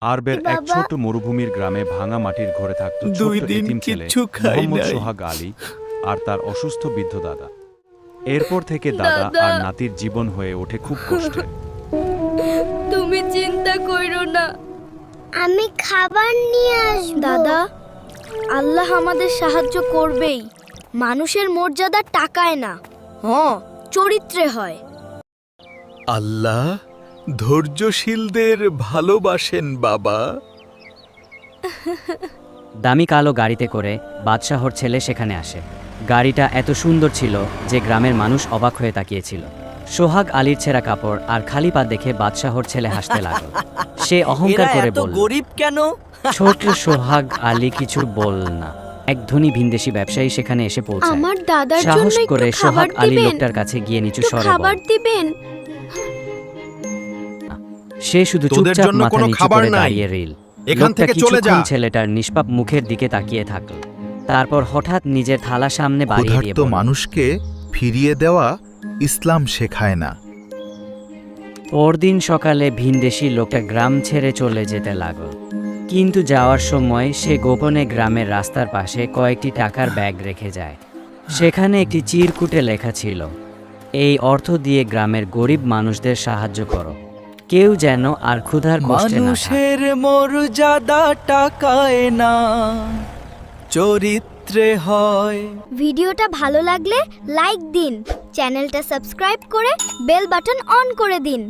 আরবের এক ছোট মরুভূমির গ্রামে ভাঙা মাটির ঘরে থাকত ছোট্ট এতিম ছেলে মোহাম্মদ সোহাগ আলী আর তার অসুস্থ বৃদ্ধ দাদা। এরপর থেকে দাদা আর নাতির জীবন হয়ে ওঠে খুব কষ্টের। তুমি চিন্তা কইরো না, আমি খাবার নিয়ে আসব। দাদা, আল্লাহ আমাদের সাহায্য করবেই। মানুষের মর্যাদা টাকায় না, চরিত্রে হয়। আল্লাহ ধৈর্যশীলদের ভালোবাসেন বাবা। দামি কালো গাড়িতে করে বাদশাহর ছেলে সেখানে আসে। গাড়িটা এত সুন্দর ছিল যে গ্রামের মানুষ অবাক হয়ে তাকিয়েছিল। সোহাগ আলীর ছেঁড়া কাপড় আর খালি পা দেখে বাদশাহর ছেলে হাসতে লাগল। সে অহংকার করে বলল, গরিব কেন? ছোট সোহাগ আলী কিছু বল না। এক ধনী ভিনদেশী ব্যবসায়ী সেখানে এসে পৌঁছায়। আমার দাদার জন্য সাহস একটু করে খাবার সোহাগ আলী দিবেন? লোকটার কাছে গিয়ে নিচু একটু স্বরে খাবার বলে। দিবেন? সে শুধু তোদের চুপচাপ জন্য মাথা কোনো নিচু খাবার করে নাই। দাঁড়িয়ে রইল। এখান লোকটা থেকে চলে কিছুক্ষণ যা। ছেলেটার নিষ্পাপ মুখের দিকে তাকিয়ে থাকল। তারপর হঠাৎ নিজের থালা সামনে বাড়িয়ে দিয়ে ক্ষুধার্ত বলল, মানুষকে ফিরিয়ে দেওয়া ইসলাম শেখায় না। পরদিন সকালে ভিনদেশী লোকটা গ্রাম ছেড়ে চলে যেতে লাগল। কিন্তু যাওয়ার সময় সে গোপনে গ্রামের রাস্তার পাশে কয়েকটি টাকার ব্যাগ রেখে যায়। সেখানে একটি চিরকুটে লেখা ছিল, এই অর্থ দিয়ে গ্রামের গরিব মানুষদের সাহায্য করো, কেউ যেন আর ক্ষুধার কষ্টে না থাকে। মানুষের মর্যাদা টাকায় না, চরিত্রে হয়। ভিডিওটা ভালো লাগলে লাইক দিন, চ্যানেলটা সাবস্ক্রাইব করে বেল বাটন অন করে দিন।